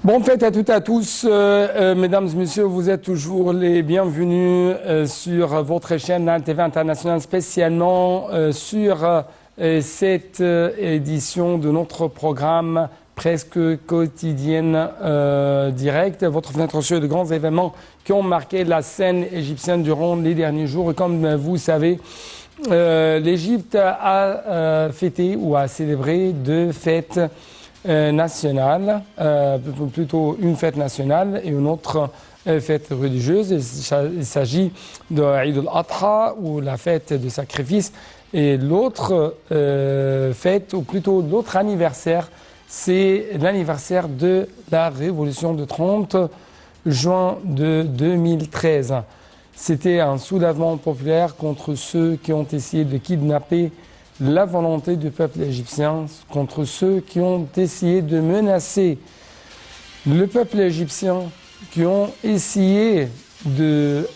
Bonne fête à toutes et à tous, mesdames et messieurs, vous êtes toujours les bienvenus sur votre chaîne TV Internationale, spécialement sur cette édition de notre programme presque quotidienne direct, votre fenêtre sur de grands événements qui ont marqué la scène égyptienne durant les derniers jours. Et comme vous savez, l'Égypte a fêté ou a célébré deux fêtes nationale, plutôt une fête nationale et une autre fête religieuse. Il s'agit de Eid al-Adha ou la fête de sacrifice. Et l'autre fête, ou plutôt l'autre anniversaire, c'est l'anniversaire de la révolution de 30 juin de 2013. C'était un soulèvement populaire contre ceux qui ont essayé de kidnapper la volonté du peuple égyptien, contre ceux qui ont essayé de menacer le peuple égyptien, qui ont essayé de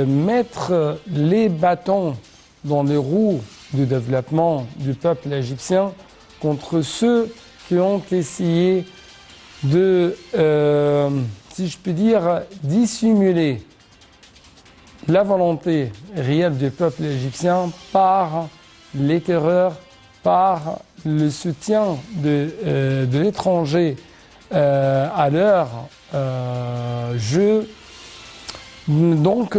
mettre les bâtons dans les roues du développement du peuple égyptien, contre ceux qui ont essayé de, si je puis dire, dissimuler la volonté réelle du peuple égyptien par les terreurs, par le soutien de l'étranger à leur jeu. Donc,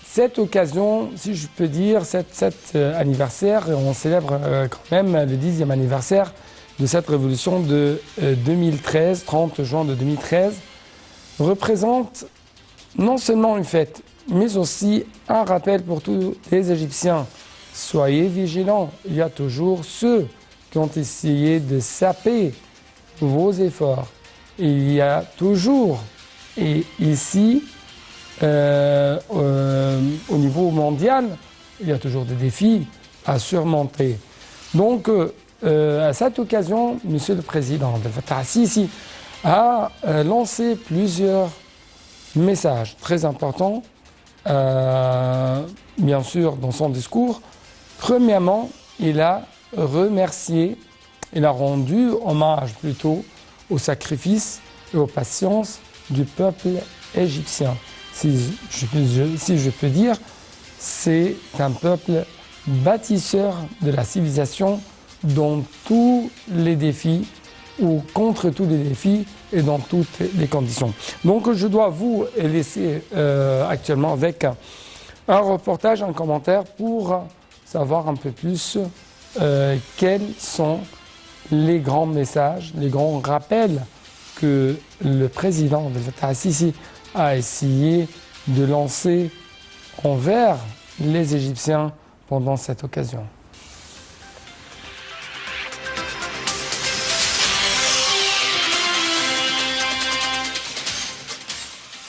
cette occasion, si je peux dire, cet anniversaire, on célèbre quand même le 10e anniversaire de cette révolution de 2013, 30 juin de 2013, représente non seulement une fête, mais aussi un rappel pour tous les Égyptiens. Soyez vigilants, il y a toujours ceux qui ont essayé de saper vos efforts. Il y a toujours, et ici, au niveau mondial, il y a toujours des défis à surmonter. Donc, à cette occasion, Monsieur le Président Abdel Fattah al-Sisi a lancé plusieurs messages très importants, bien sûr, dans son discours. Premièrement, il a remercié, il a rendu hommage plutôt au sacrifice et aux patiences du peuple égyptien. Si je peux dire, c'est un peuple bâtisseur de la civilisation dans tous les défis ou contre tous les défis et dans toutes les conditions. Donc je dois vous laisser actuellement avec un reportage, un commentaire pour savoir un peu plus quels sont les grands messages, les grands rappels que le président Abdel Fattah al-Sisi a essayé de lancer envers les Égyptiens pendant cette occasion.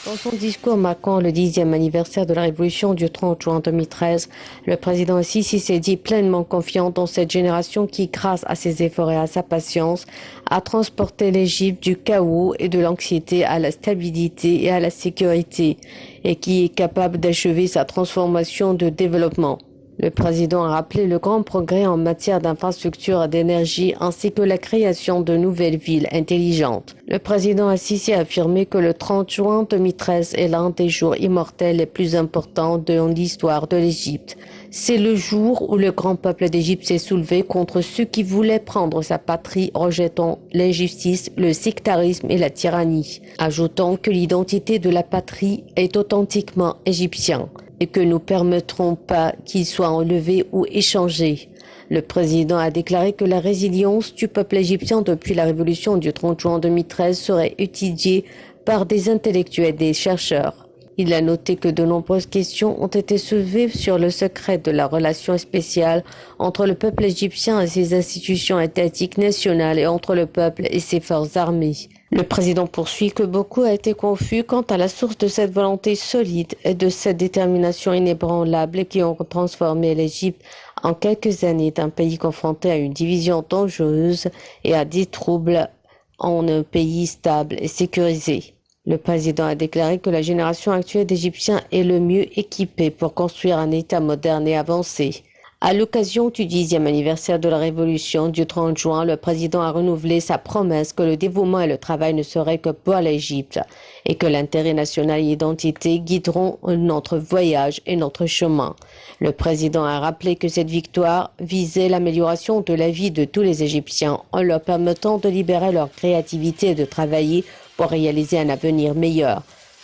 Dans son discours marquant le 10e anniversaire de la révolution du 30 juin 2013, le président Sisi s'est dit pleinement confiant dans cette génération qui, grâce à ses efforts et à sa patience, a transporté l'Égypte du chaos et de l'anxiété à la stabilité et à la sécurité, et qui est capable d'achever sa transformation de développement. Le président a rappelé le grand progrès en matière d'infrastructures et d'énergie ainsi que la création de nouvelles villes intelligentes. Le président Sisi a affirmé que le 30 juin 2013 est l'un des jours immortels les plus importants de l'histoire de l'Égypte. C'est le jour où le grand peuple d'Égypte s'est soulevé contre ceux qui voulaient prendre sa patrie, rejetant l'injustice, le sectarisme et la tyrannie, ajoutant que l'identité de la patrie est authentiquement égyptienne et que nous ne permettrons pas qu'il soit enlevé ou échangé. Le président a déclaré que la résilience du peuple égyptien depuis la révolution du 30 juin 2013 serait étudiée par des intellectuels et des chercheurs. Il a noté que de nombreuses questions ont été soulevées sur le secret de la relation spéciale entre le peuple égyptien et ses institutions étatiques nationales et entre le peuple et ses forces armées. Le président poursuit que beaucoup a été confus quant à la source de cette volonté solide et de cette détermination inébranlable qui ont transformé l'Égypte en quelques années d'un pays confronté à une division dangereuse et à des troubles en un pays stable et sécurisé. Le président a déclaré que la génération actuelle d'Égyptiens est le mieux équipée pour construire un État moderne et avancé. À l'occasion du 10e anniversaire de la Révolution du 30 juin, le président a renouvelé sa promesse que le dévouement et le travail ne seraient que pour l'Égypte et que l'intérêt national et l'identité guideront notre voyage et notre chemin. Le président a rappelé que cette victoire visait l'amélioration de la vie de tous les Égyptiens en leur permettant de libérer leur créativité et de travailler pour réaliser un avenir meilleur.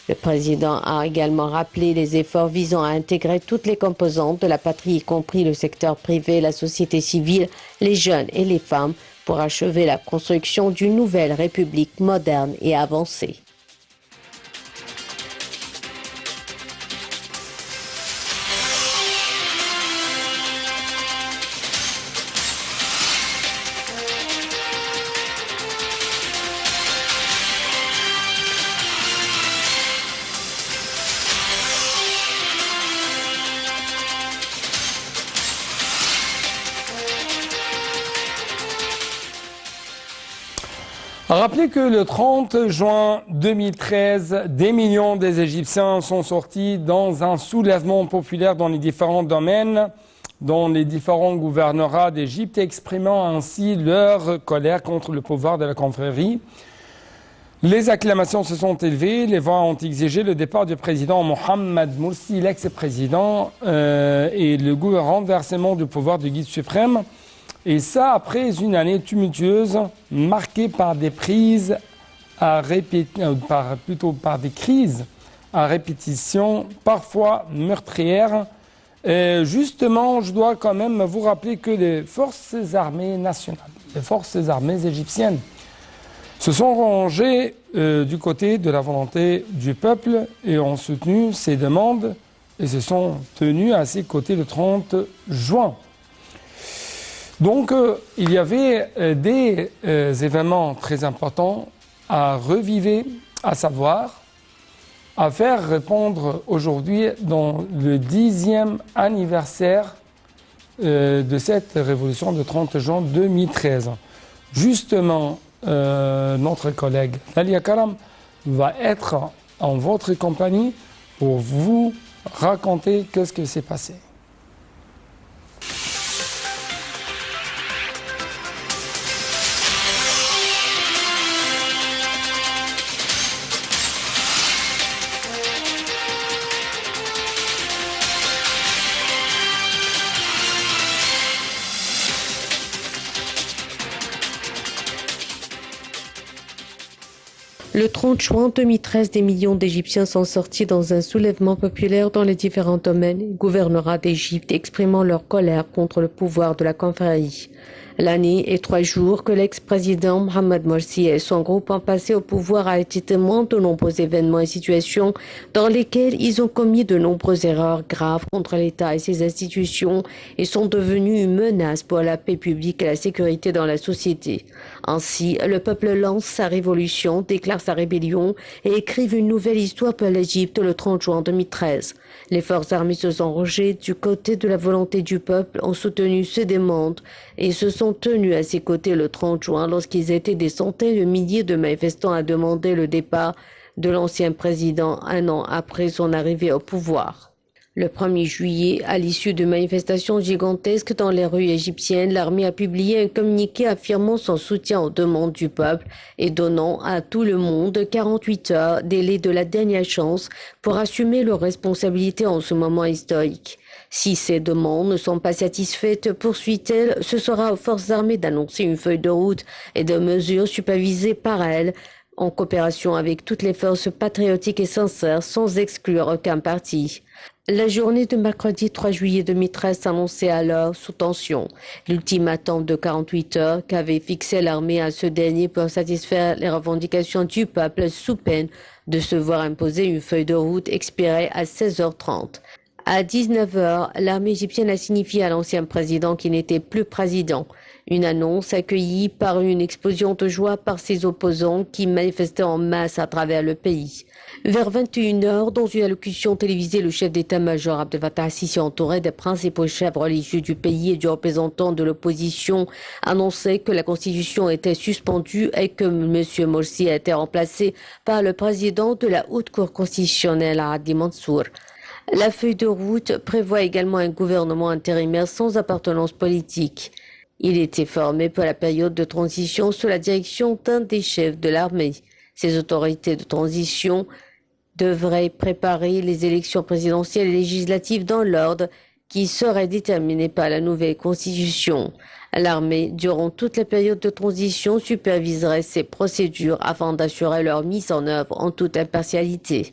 Le président a également rappelé les efforts visant à intégrer toutes les composantes de la patrie, y compris le secteur privé, la société civile, les jeunes et les femmes, pour achever la construction d'une nouvelle république moderne et avancée. Rappelez que le 30 juin 2013, des millions des Égyptiens sont sortis dans un soulèvement populaire dans les différents domaines, dans les différents gouvernorats d'Égypte, exprimant ainsi leur colère contre le pouvoir de la confrérie. Les acclamations se sont élevées, les voix ont exigé le départ du président Mohamed Morsi, l'ex-président, et le renversement du pouvoir du guide suprême. Et ça, après une année tumultueuse, marquée par des crises à répétition, parfois meurtrières. Et justement, je dois quand même vous rappeler que les forces armées nationales, les forces armées égyptiennes, se sont rangées du côté de la volonté du peuple et ont soutenu ses demandes et se sont tenus à ses côtés le 30 juin. Donc, il y avait des événements très importants à revivre, à savoir, à faire répondre aujourd'hui dans le 10e anniversaire de cette révolution de 30 juin 2013. Justement, notre collègue Dalia Karam va être en votre compagnie pour vous raconter qu'est-ce que s'est passé. Le 30 juin 2013, des millions d'Égyptiens sont sortis dans un soulèvement populaire dans les différents domaines, gouvernorats d'Égypte exprimant leur colère contre le pouvoir de la confrérie. L'année et 3 jours que l'ex-président Mohamed Morsi et son groupe ont passé au pouvoir a été témoin de nombreux événements et situations dans lesquels ils ont commis de nombreuses erreurs graves contre l'État et ses institutions et sont devenus une menace pour la paix publique et la sécurité dans la société. Ainsi, le peuple lance sa révolution, déclare sa rébellion et écrive une nouvelle histoire pour l'Égypte le 30 juin 2013. Les forces armées se sont rangées du côté de la volonté du peuple, ont soutenu ses demandes et se sont tenus à ses côtés le 30 juin lorsqu'ils étaient des centaines de milliers de manifestants à demander le départ de l'ancien président un an après son arrivée au pouvoir. Le 1er juillet, à l'issue de manifestations gigantesques dans les rues égyptiennes, l'armée a publié un communiqué affirmant son soutien aux demandes du peuple et donnant à tout le monde 48 heures, délai de la dernière chance, pour assumer leurs responsabilités en ce moment historique. Si ces demandes ne sont pas satisfaites, poursuit-elle, ce sera aux forces armées d'annoncer une feuille de route et de mesures supervisées par elles, en coopération avec toutes les forces patriotiques et sincères, sans exclure aucun parti. La journée de mercredi 3 juillet 2013 s'annonçait alors sous tension. L'ultimatum de 48 heures qu'avait fixé l'armée à ce dernier pour satisfaire les revendications du peuple sous peine de se voir imposer une feuille de route expirait à 16h30. À 19h, l'armée égyptienne a signifié à l'ancien président qu'il n'était plus président. Une annonce accueillie par une explosion de joie par ses opposants qui manifestaient en masse à travers le pays. Vers 21h, dans une allocution télévisée, le chef d'état-major Abdel Fattah al-Sisi, entouré des principaux chefs religieux du pays et du représentant de l'opposition, annonçait que la constitution était suspendue et que M. Morsi a été remplacé par le président de la Haute Cour constitutionnelle, Hadi Mansour. La feuille de route prévoit également un gouvernement intérimaire sans appartenance politique. Il était formé pour la période de transition sous la direction d'un des chefs de l'armée. Ces autorités de transition devraient préparer les élections présidentielles et législatives dans l'ordre qui serait déterminé par la nouvelle constitution. L'armée, durant toute la période de transition, superviserait ces procédures afin d'assurer leur mise en œuvre en toute impartialité.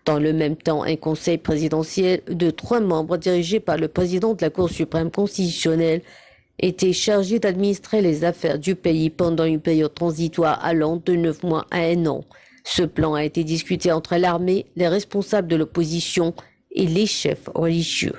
Dans le même temps, un conseil présidentiel de 3 membres dirigé par le président de la Cour suprême constitutionnelle était chargé d'administrer les affaires du pays pendant une période transitoire allant de 9 mois à 1 an. Ce plan a été discuté entre l'armée, les responsables de l'opposition et les chefs religieux.